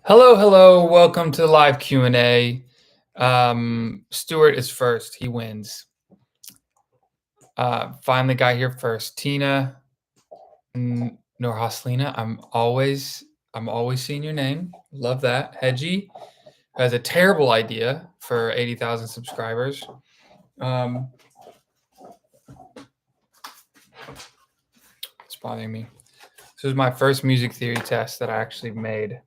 Hello, hello. Welcome to the live Q&A. Stuart is first. He wins. Finally got here first. Tina Norhaslina. I'm always seeing your name. Love that. Hedgie has a terrible idea for 80,000 subscribers. It's bothering me. This was my first music theory test that I actually made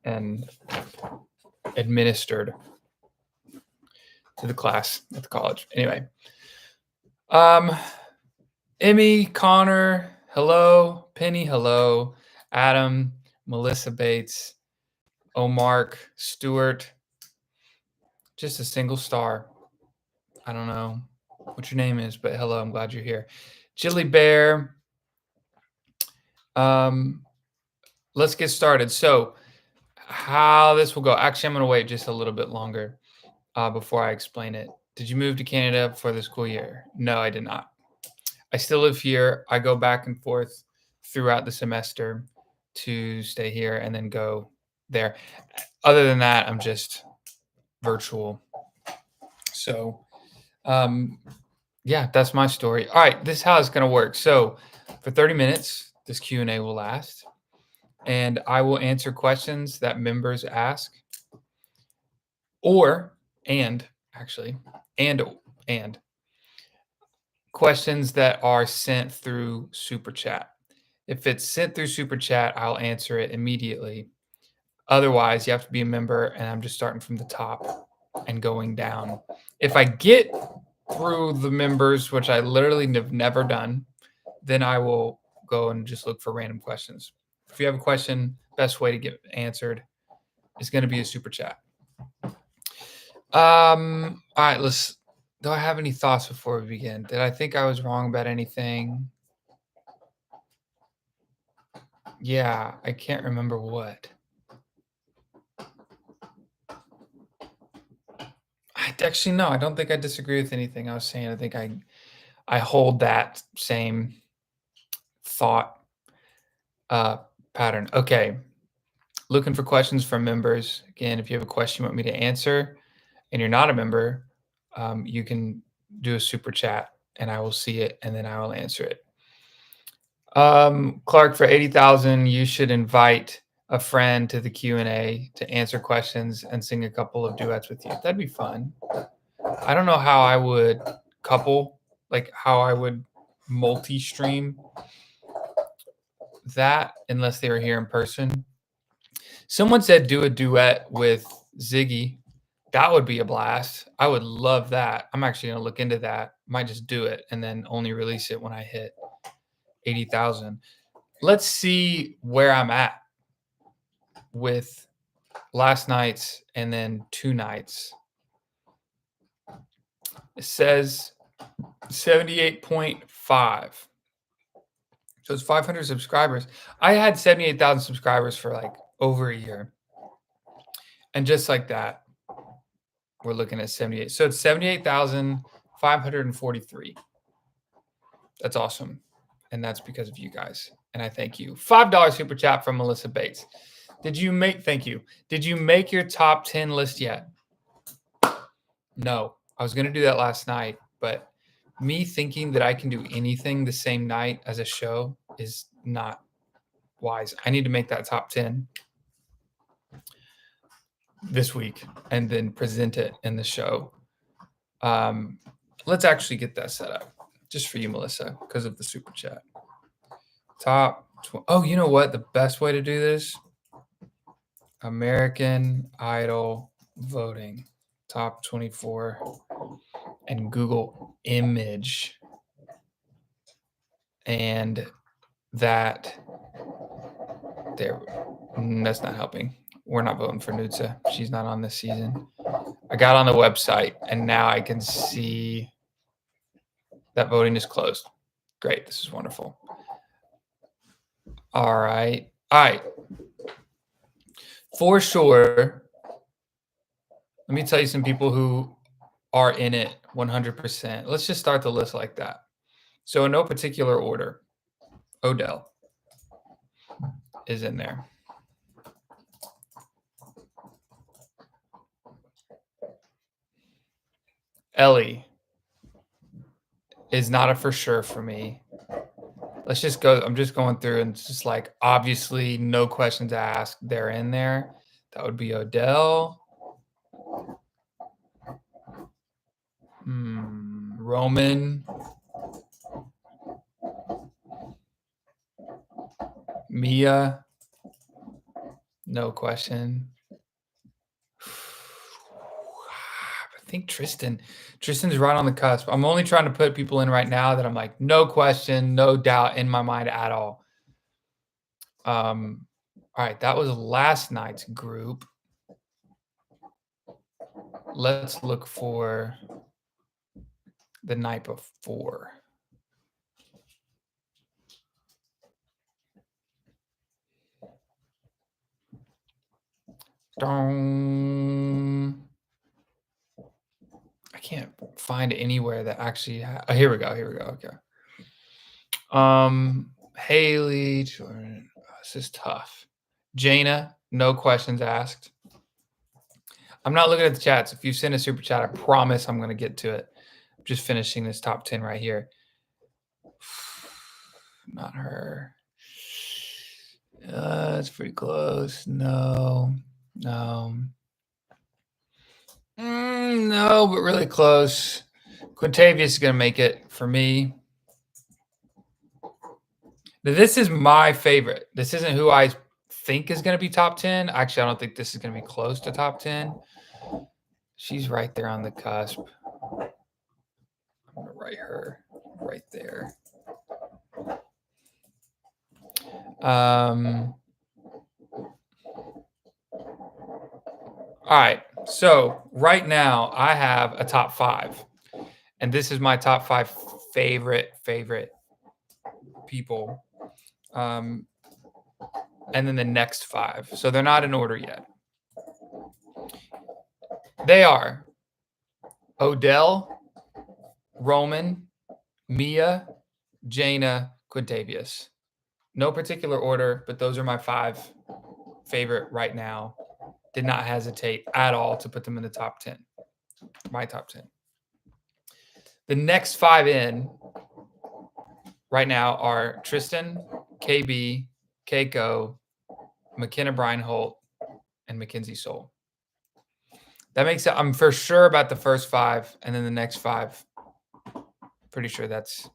and administered to the class at the college. Anyway, Emmy, Connor, hello. Penny, hello. Adam, Melissa Bates, Omark, Stewart. Just a single star. I don't know what your name is, but hello. I'm glad you're here. Chili Bear. Let's get started. So, how this will go? Actually, I'm going to wait just a little bit longer before I explain it. Did you move to Canada for the school year? No, I did not. I still live here. I go back and forth throughout the semester to stay here and then go there. Other than that, I'm just virtual. So, yeah, that's my story. All right, this is how it's going to work. So, for 30 minutes, this Q&A will last, and I will answer questions that members ask, and questions that are sent through Super Chat. If it's sent through Super Chat, I'll answer it immediately. Otherwise, you have to be a member, and I'm just starting from the top and going down. If I get through the members, which I literally have never done, then I will go and just look for random questions. If you have a question, best way to get answered is going to be a Super Chat. All right, do I have any thoughts before we begin? Did I think I was wrong about anything? Yeah, I can't remember what. Actually, no, I don't think I disagree with anything I was saying. I think I hold that same thought pattern. Okay. Looking for questions from members. Again, if you have a question you want me to answer and you're not a member, you can do a super chat and I will see it and then I will answer it. Clark, for 80,000, you should invite a friend to the Q&A to answer questions and sing a couple of duets with you. That'd be fun. I don't know how I would how I would multi-stream that unless they were here in person. Someone said do a duet with Ziggy. That would be a blast. I would love that. I'm actually going to look into that. Might just do it and then only release it when I hit 80,000. Let's see where I'm at with last night's and then 2 nights. It says 78.5. So it's 500 subscribers. I had 78,000 subscribers for like over a year. And just like that, we're looking at 78. So it's 78,543. That's awesome. And that's because of you guys. And I thank you. $5 super chat from Melissa Bates. Thank you. Did you make your top 10 list yet? No. I was going to do that last night, but me thinking that I can do anything the same night as a show is not wise. I need to make that top 10 this week and then present it in the show. Let's actually get that set up just for you, Melissa, because of the super chat. Oh, you know what? The best way to do this? American Idol voting. Top 24 and Google image. And that's not helping. We're not voting for Nutsa. She's not on this season. I got on the website and now I can see that voting is closed. Great. This is wonderful. All right. For sure. Let me tell you some people who are in it 100%. Let's just start the list like that. So in no particular order, Odell is in there. Ellie is not a for sure for me. Let's just go. I'm just going through and it's just like obviously no questions asked. They're in there. That would be Odell. Roman. Mia. No question. I think Tristan. Tristan's right on the cusp. I'm only trying to put people in right now that I'm like, no question, no doubt in my mind at all. All right, that was last night's group. Let's look for the night before. I can't find anywhere that actually. Oh, here we go. Here we go. Okay. Haley, Jordan. This is tough. Jaina, no questions asked. I'm not looking at the chats. If you send a super chat, I promise I'm going to get to it. I'm just finishing this top 10 right here. Not her. It's pretty close. No. No, but really close. Quintavious is going to make it for me. Now, this is my favorite. This isn't who I think is going to be top 10. Actually, I don't think this is going to be close to top 10. She's right there on the cusp. I'm going to write her right there. All right. So right now I have a top 5. And this is my top 5 favorite people. And then the next 5. So they're not in order yet. They are Odell, Roman, Mia, Jaina, Quintavious. No particular order, but those are my 5 favorite right now. Did not hesitate at all to put them in the top 10. My top 10. The next 5 in right now are Tristan, KB, Keiko, McKenna Breinholt, and Mackenzie Soul. That makes it. I'm for sure about the first 5, and then the next 5. Pretty sure that's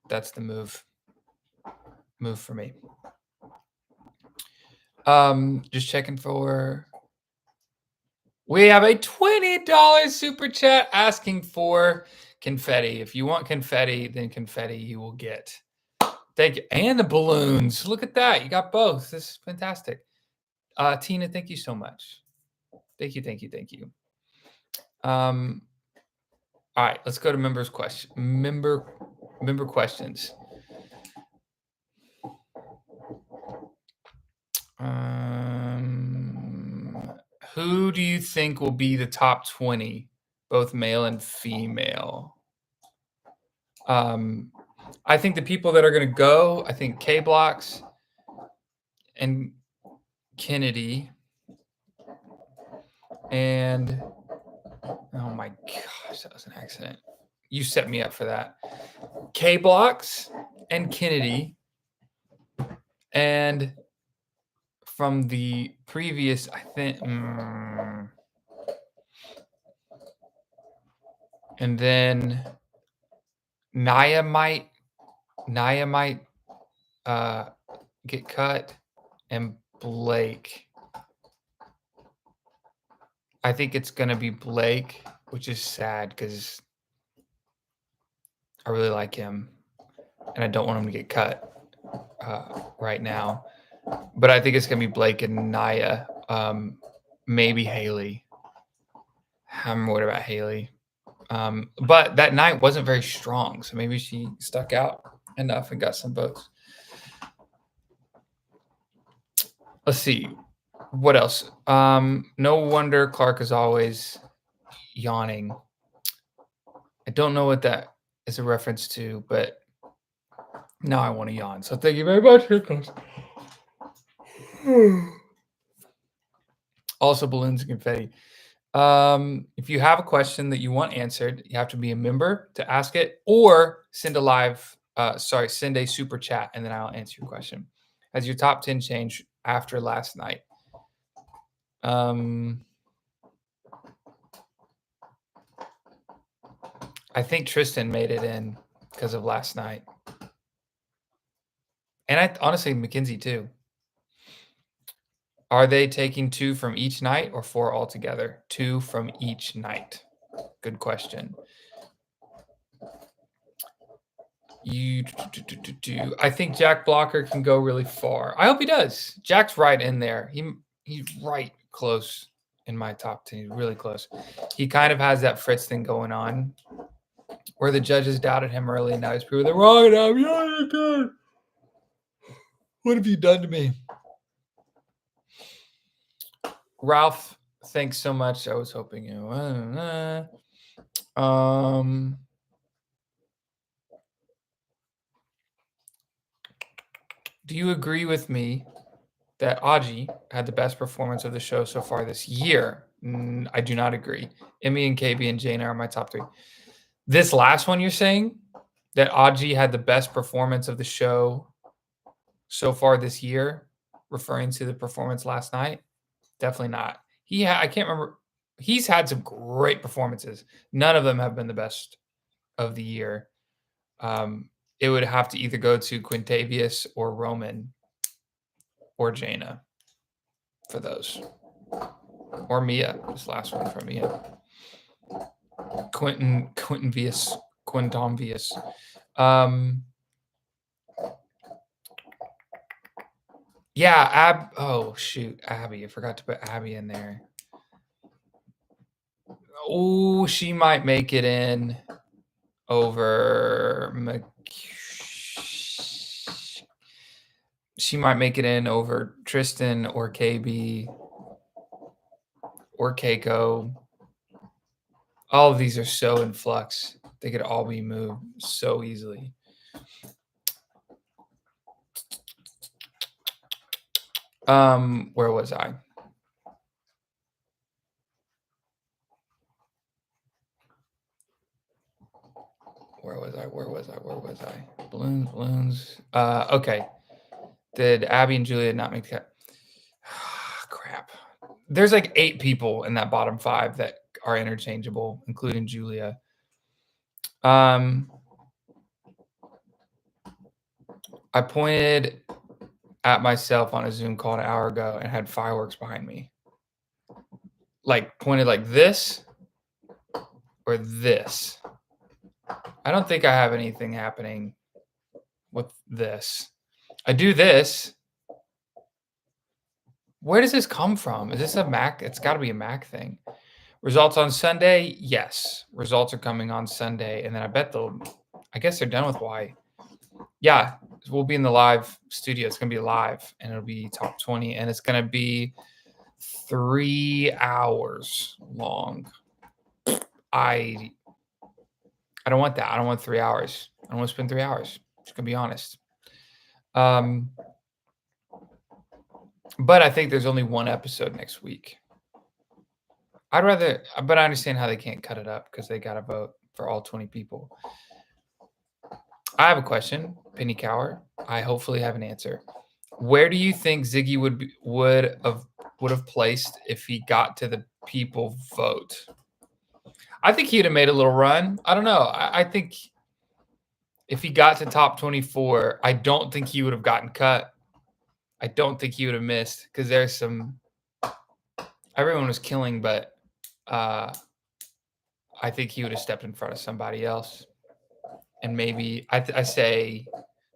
the move for me. Just checking for. We have a $20 super chat asking for confetti. If you want confetti, then confetti you will get. Thank you. And the balloons. Look at that. You got both. This is fantastic. Tina, thank you so much. Thank you. All right, let's go to member questions. Who do you think will be the top 20, both male and female? I think the people that are going to go, I think K-Blocks and Kennedy. And, oh my gosh, that was an accident. You set me up for that. K-Blocks and Kennedy. And from the previous, I think, and then Naya might get cut, and Blake. I think it's gonna be Blake, which is sad because I really like him, and I don't want him to get cut right now. But I think it's gonna be Blake and Naya. Maybe Haley. I'm worried about Haley. But that night wasn't very strong, so maybe she stuck out enough and got some votes. Let's see. What else? No wonder Clark is always yawning. I don't know what that is a reference to, but now I want to yawn. So thank you very much. Here it comes. Also, balloons and confetti. If you have a question that you want answered, you have to be a member to ask it, or send a super chat, and then I'll answer your question. Has your top 10 changed after last night? I think Tristan made it in because of last night. And honestly, Mackenzie too. Are they taking 2 from each night or 4 altogether? 2 from each night. Good question. I think Jack Blocker can go really far. I hope he does. Jack's right in there. He's right close in my top 10. He's really close. He kind of has that Fritz thing going on where the judges doubted him early and now he's proving them wrong. And I'm good. What have you done to me? Ralph, thanks so much. I was hoping you. Do you agree with me that Aji had the best performance of the show so far this year? I do not agree. Emmy and KB and Jaina are my top 3. This last one you're saying that Aji had the best performance of the show so far this year, referring to the performance last night? Definitely not. I can't remember. He's had some great performances. None of them have been the best of the year. It would have to either go to Quintavious or Roman or Jaina for those. Or Mia, this last one from Mia. Quinton Vius. Yeah, oh shoot, Abby. I forgot to put Abby in there. Oh, she might make it in over she might make it in over Tristan or KB or Keiko. All of these are so in flux. They could all be moved so easily. Where was I? Where was I? Balloons. Okay. Did Abby and Julia not make the cut? Crap. There's like 8 people in that bottom 5 that are interchangeable, including Julia. I pointed at myself on a Zoom call an hour ago and had fireworks behind me. Like pointed like this or this. I don't think I have anything happening with this. I do this. Where does this come from? Is this a Mac? It's got to be a Mac thing. Results on Sunday? Yes. Results are coming on Sunday. And then I guess they're done with Y. Yeah. We'll be in the live studio. It's going to be live and it'll be top 20 and it's going to be 3 hours long. I don't want that. I don't want 3 hours. I don't want to spend 3 hours. Just going to be honest. But I think there's only one episode next week. But I understand how they can't cut it up because they got to vote for all 20 people. I have a question, Penny Cower. I hopefully have an answer. Where do you think Ziggy would have placed if he got to the people vote? I think he'd have made a little run. I don't know. I think if he got to top 24, I don't think he would have gotten cut. I don't think he would have missed because there's everyone was killing, but I think he would have stepped in front of somebody else. And maybe I say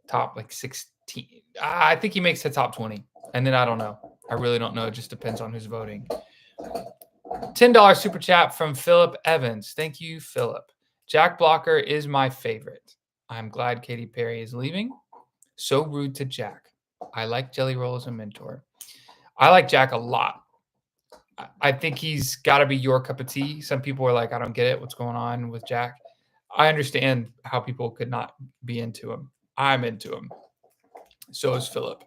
top like 16. I think he makes the top 20. And then I don't know. I really don't know. It just depends on who's voting. $10 super chat from Philip Evans. Thank you, Philip. Jack Blocker is my favorite. I'm glad Katy Perry is leaving. So rude to Jack. I like Jelly Roll as a mentor. I like Jack a lot. I think he's got to be your cup of tea. Some people are like, I don't get it. What's going on with Jack? I understand how people could not be into him. I'm into him. So is Philip.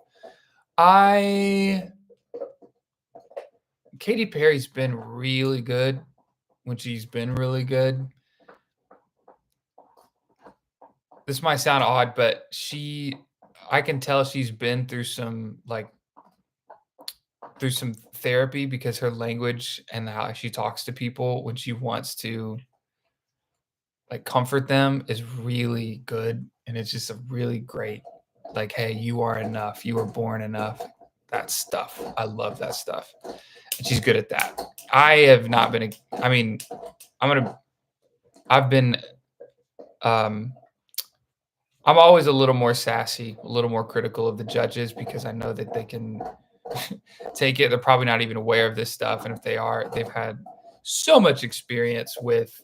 Katy Perry's been really good when she's been really good. This might sound odd, but I can tell she's been through some therapy because her language and how she talks to people when she wants to comfort them is really good, and it's just a really great, like, "Hey, you are enough. You were born enough." That stuff. I love that stuff, and she's good at that. I have not been a I mean, I'm gonna I've been, um I'm always a little more sassy, a little more critical of the judges because I know that they can take it. They're probably not even aware of this stuff, and if they are, they've had so much experience with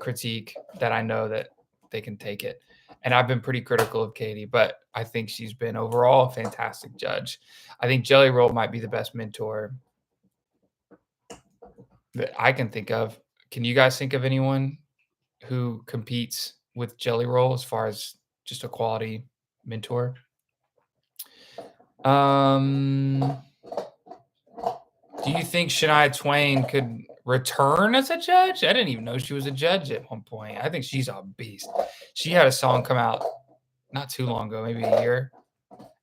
critique that I know that they can take it. And I've been pretty critical of Katie, but I think she's been overall a fantastic judge. I think Jelly Roll might be the best mentor that I can think of. Can you guys think of anyone who competes with Jelly Roll as far as just a quality mentor? Um, do you think Shania Twain could return as a judge? I didn't even know she was a judge at one point. I think she's a beast. She had a song come out not too long ago, maybe a year,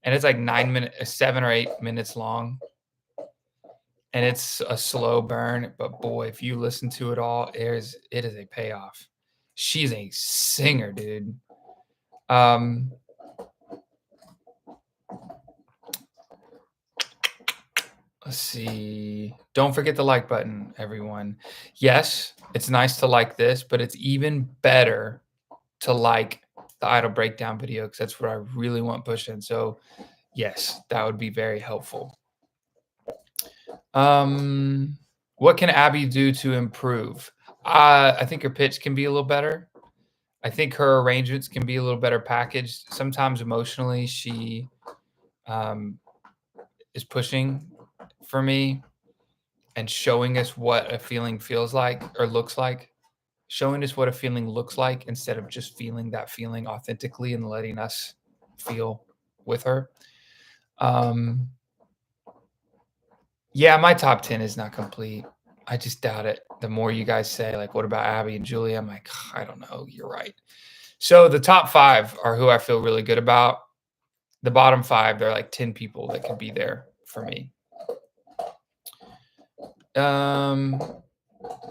and it's like 9 minutes, 7 or 8 minutes long, and it's a slow burn. But boy, if you listen to it all, it is a payoff. She's a singer, dude. Um, let's see. Don't forget the like button, everyone. Yes, it's nice to like this, but it's even better to like the idle breakdown video because that's what I really want pushing. So, yes, that would be very helpful. What can Abby do to improve? I think her pitch can be a little better. I think her arrangements can be a little better packaged. Sometimes emotionally, she um, is pushing for me and showing us what a feeling feels like or looks like. Showing us what a feeling looks like instead of just feeling that feeling authentically and letting us feel with her. Um, Yeah, my top 10 is not complete. I just doubt it. The more you guys say, like, what about Abby and Julie? I'm like, I don't know. You're right. So the top 5 are who I feel really good about. The bottom 5, they're like 10 people that could be there for me.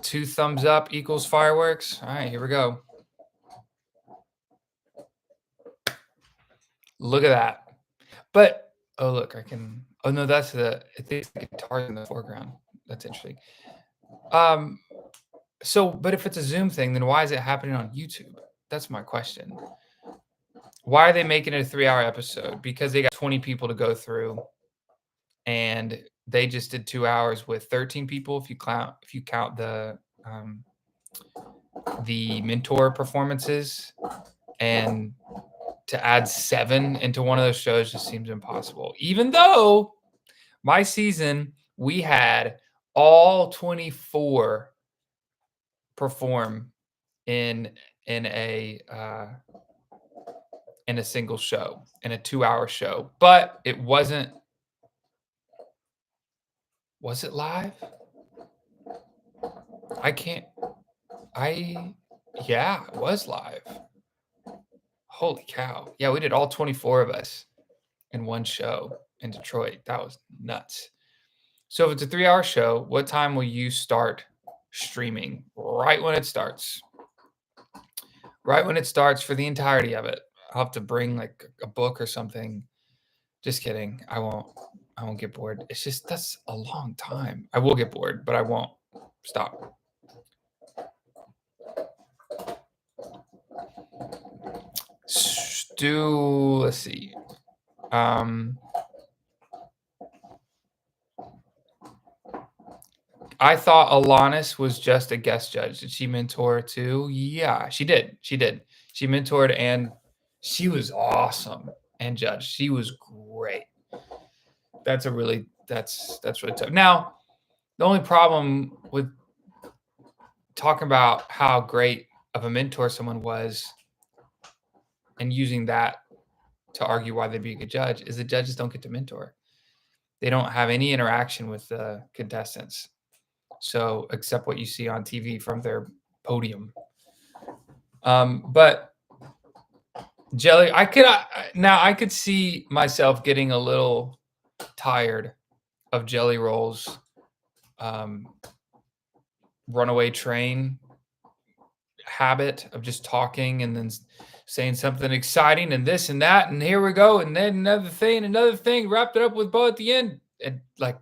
2 thumbs up equals fireworks. All right, here we go. Look at that. But oh look, I can. Oh no, that's I think it's the guitar in the foreground. That's interesting. So, but if it's a Zoom thing, then why is it happening on YouTube? That's my question. Why are they making it a 3-hour episode? Because they got 20 people to go through, and they just did 2 hours with 13 people. If you count the mentor performances, and to add 7 into one of those shows just seems impossible. Even though my season we had all 24 perform in in a in a single show, in a 2-hour show, but it wasn't. Was it live? I can't. I Yeah, it was live. Holy cow! Yeah, we did all 24 of us in one show in Detroit. That was nuts. So if it's a 3-hour show, what time will you start streaming? Right when it starts. Right when it starts for the entirety of it. I'll have to bring like a book or something. Just kidding. I won't get bored. It's just that's a long time. I will get bored, but I won't. Stop. Stu, let's see. I thought Alanis was just a guest judge. Did she mentor too? Yeah, she did. She did. She mentored and she was awesome and judged. She was great. That's really tough. Now, the only problem with talking about how great of a mentor someone was and using that to argue why they'd be a good judge is the judges don't get to mentor. They don't have any interaction with the contestants. So, except what you see on TV from their podium. But jelly, now I could see myself getting a little tired of jelly rolls, runaway train habit of just talking and then saying something exciting and this and that and here we go and then another thing, wrapped it up with bow at the end. And like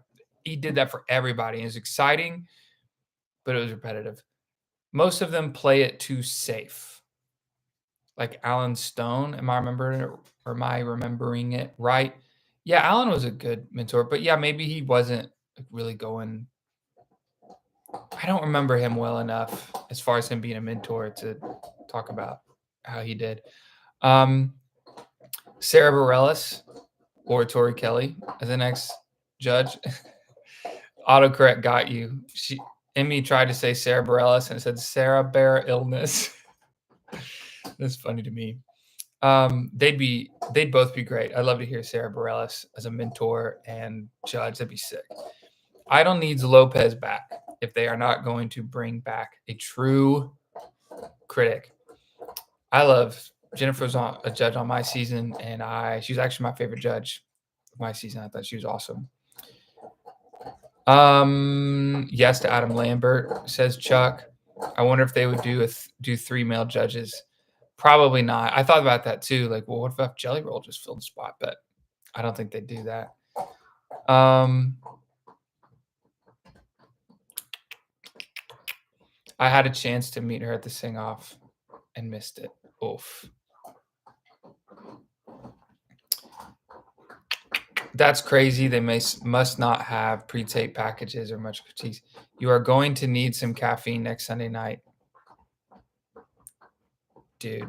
he did that for everybody. It was exciting, but it was repetitive. Most of them play it too safe. Like Alan Stone, am I remembering it or am I remembering it right? Yeah, Alan was a good mentor, but yeah, maybe he wasn't really going. I don't remember him well enough as far as him being a mentor to talk about how he did. Um, Sarah Bareilles or Tori Kelly as the next judge. Autocorrect got you. Emmy tried to say Sarah Bareilles and it said Sarah Bear Illness. That's funny to me. They'd both be great. I'd love to hear Sarah Bareilles as a mentor and judge. That'd be sick. Idol needs Lopez back if they are not going to bring back a true critic. I love Jennifer's a judge on my season, and she's actually my favorite judge of my season. I thought she was awesome. Yes to Adam Lambert, says Chuck. I wonder if they would do 3 male judges. Probably not. I thought about that too. Like, well, what if Jelly Roll just filled the spot? But I don't think they'd do that. I had a chance to meet her at the sing-off and missed it. Oof. That's crazy. They must not have pre-tape packages or much critiques. You are going to need some caffeine next Sunday night. Dude.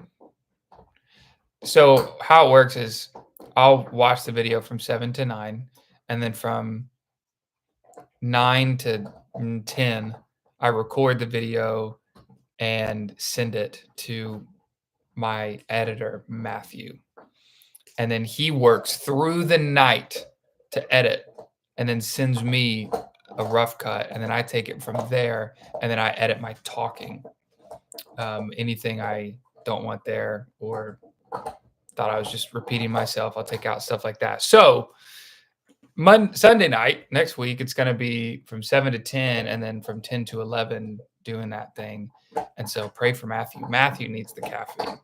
So how it works is I'll watch the video from 7 to 9, and then from 9 to 10, I record the video and send it to my editor, Matthew. And then he works through the night to edit and then sends me a rough cut. And then I take it from there and then I edit my talking. Anything I don't want there or thought I was just repeating myself, I'll take out stuff like that. So Sunday night, next week, it's going to be from 7 to 10 and then from 10 to 11 doing that thing. And so pray for Matthew. Matthew needs the caffeine.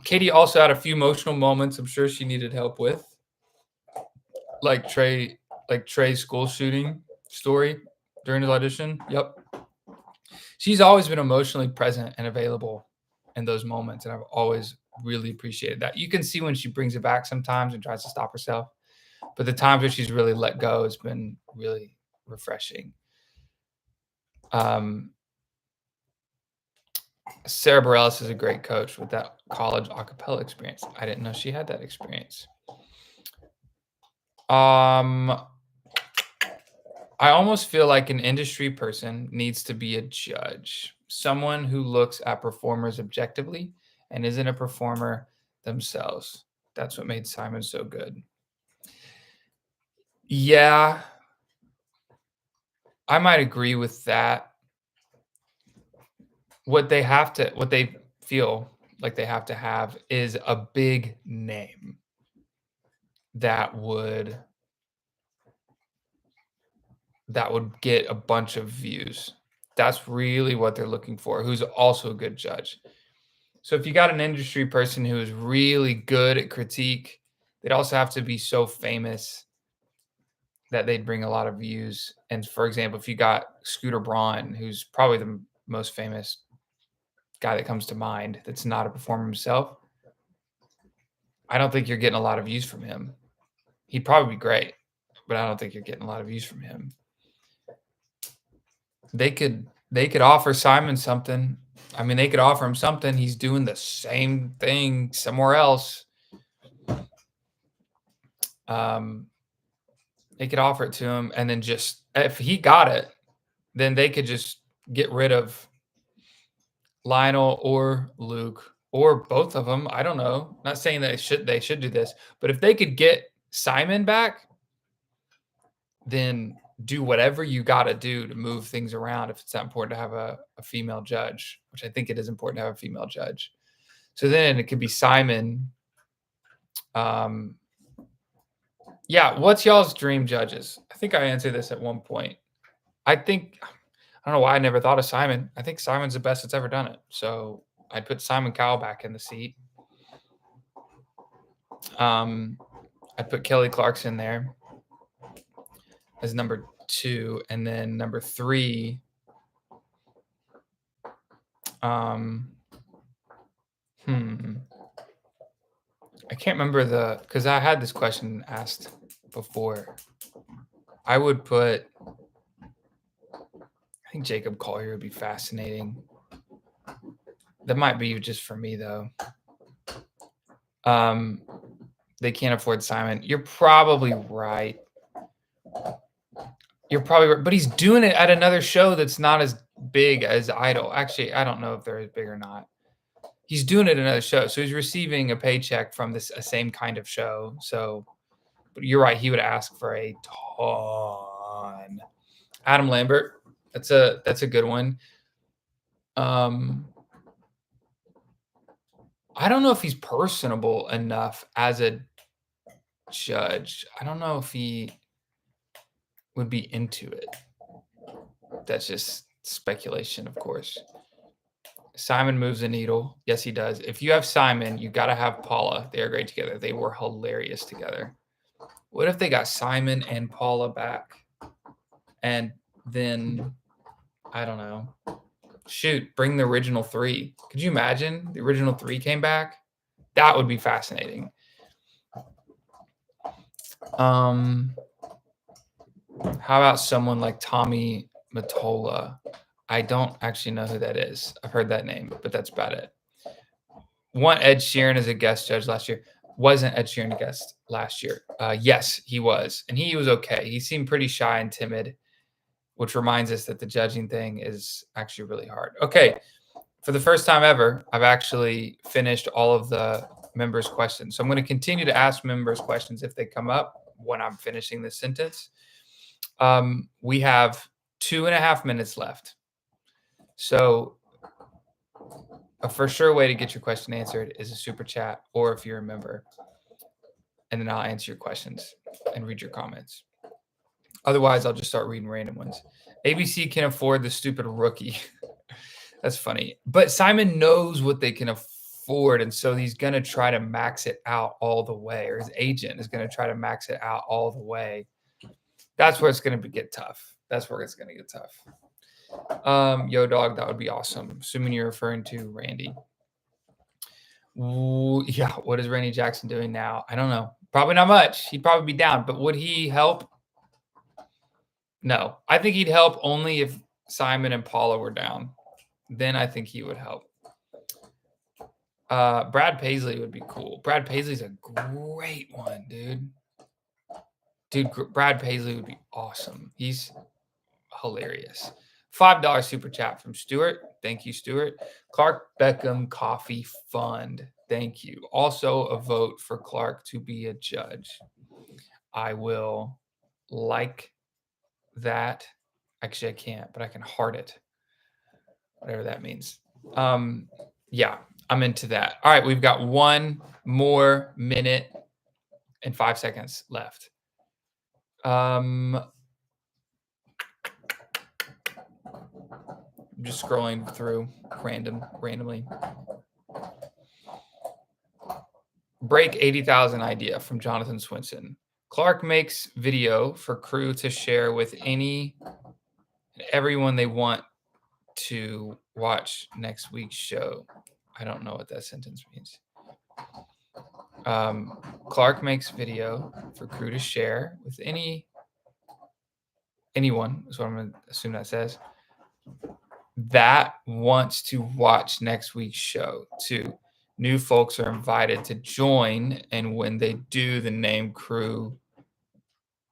Katie also had a few emotional moments I'm sure she needed help with. Like Trey's school shooting story during his audition. Yep. She's always been emotionally present and available in those moments. And I've always really appreciated that. You can see when she brings it back sometimes and tries to stop herself. But the times where she's really let go has been really refreshing. Sarah Bareilles is a great coach with that college a cappella experience. I didn't know she had that experience. I almost feel like an industry person needs to be a judge, someone who looks at performers objectively and isn't a performer themselves. That's what made Simon so good. Yeah, I might agree with that. What they feel like they have to have is a big name that would get a bunch of views. That's really what they're looking for, who's also a good judge. So if you got an industry person who is really good at critique, they'd also have to be so famous that they'd bring a lot of views. And for example, if you got Scooter Braun, who's probably the most famous guy that comes to mind that's not a performer himself, I don't think you're getting a lot of views from him. He'd probably be great, but I don't think you're getting a lot of views from him. They could offer Simon something. I mean, they could offer him something. He's doing the same thing somewhere else. They could offer it to him, and then just if he got it, then they could just get rid of Lionel or Luke or both of them. I don't know. Not saying that they should do this, but if they could get Simon back, then do whatever you got to do to move things around if it's that important to have a female judge, which I think it is important to have a female judge. So then it could be Simon. Yeah, what's y'all's dream judges? I think I answered this at one point. I don't know why I never thought of Simon. I think Simon's the best that's ever done it. So I'd put Simon Cowell back in the seat. I'd put Kelly Clarkson there as number 2, and then number 3. I can't remember because I had this question asked before. I would put, I think Jacob Collier would be fascinating. That might be just for me though. They can't afford Simon. You're probably right. But he's doing it at another show that's not as big as Idol. Actually, I don't know if they're as big or not. He's doing it at another show, so he's receiving a paycheck from a same kind of show. So, but you're right. He would ask for a ton. Adam Lambert. That's a good one. I don't know if he's personable enough as a judge. I don't know if he would be into it. That's just speculation, of course. Simon moves the needle. Yes, he does. If you have Simon, you got to have Paula. They are great together. They were hilarious together. What if they got Simon and Paula back? And then, I don't know. Shoot, bring the original 3. Could you imagine the original 3 came back? That would be fascinating. How about someone like Tommy Mottola? I don't actually know who that is. I've heard that name, but that's about it. Want Ed Sheeran as a guest judge last year. Wasn't Ed Sheeran a guest last year? Yes, he was. And he was okay. He seemed pretty shy and timid, which reminds us that the judging thing is actually really hard. Okay. For the first time ever, I've actually finished all of the members' questions. So I'm going to continue to ask members questions if they come up when I'm finishing this sentence. We have 2.5 minutes left. So a for sure way to get your question answered is a super chat, or if you're a member, and then I'll answer your questions and read your comments. Otherwise, I'll just start reading random ones. ABC can afford the stupid rookie. That's funny. But Simon knows what they can afford, and so he's going to try to max it out all the way, or his agent is going to try to max it out all the way. That's where it's going to get tough. Yo, dog, that would be awesome. Assuming you're referring to Randy. Ooh, yeah, what is Randy Jackson doing now? I don't know. Probably not much. He'd probably be down, but would he help? No. I think he'd help only if Simon and Paula were down. Then I think he would help. Brad Paisley would be cool. Brad Paisley's a great one, dude. Brad Paisley would be awesome. He's hilarious. $5 super chat from Stuart. Thank you, Stuart. Clark Beckham Coffee Fund. Thank you. Also a vote for Clark to be a judge. I will like that. Actually, I can't, but I can heart it. Whatever that means. Yeah, I'm into that. All right, we've got 1 more minute and 5 seconds left. I'm just scrolling through randomly. Break 80,000 idea from Jonathan Swinson. Clark makes video for crew to share with everyone they want to watch next week's show. I don't know what that sentence means. Clark makes video for crew to share with anyone, is what I'm going to assume that says, that wants to watch next week's show too. New folks are invited to join, and when they do, the name crew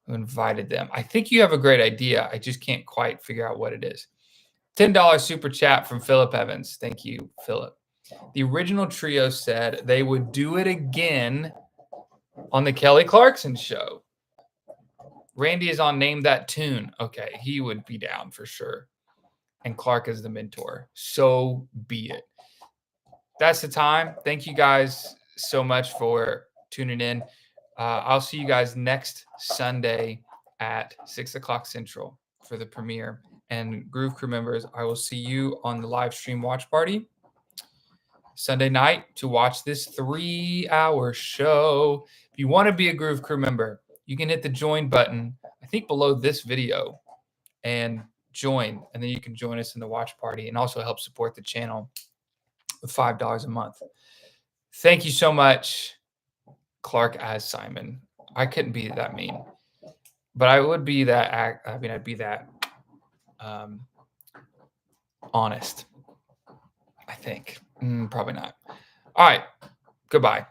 who invited them. I think you have a great idea. I just can't quite figure out what it is. $10 super chat from Philip Evans. Thank you, Philip. The original trio said they would do it again On the Kelly Clarkson show. Randy is on Name That Tune. Okay, he would be down for sure. And Clark is the mentor. So be it. That's the time. Thank you guys so much for tuning in. I'll see you guys next Sunday at 6 o'clock Central for the premiere. And Groove Crew members, I will see you on the live stream watch party Sunday night to watch this 3-hour show. If you want to be a Groove Crew member, you can hit the join button, I think below this video, and join. And then you can join us in the watch party and also help support the channel with $5 a month. Thank you so much, Clark as Simon. I couldn't be that mean, but I would be that. I'd be that honest. I think probably not. All right. Goodbye.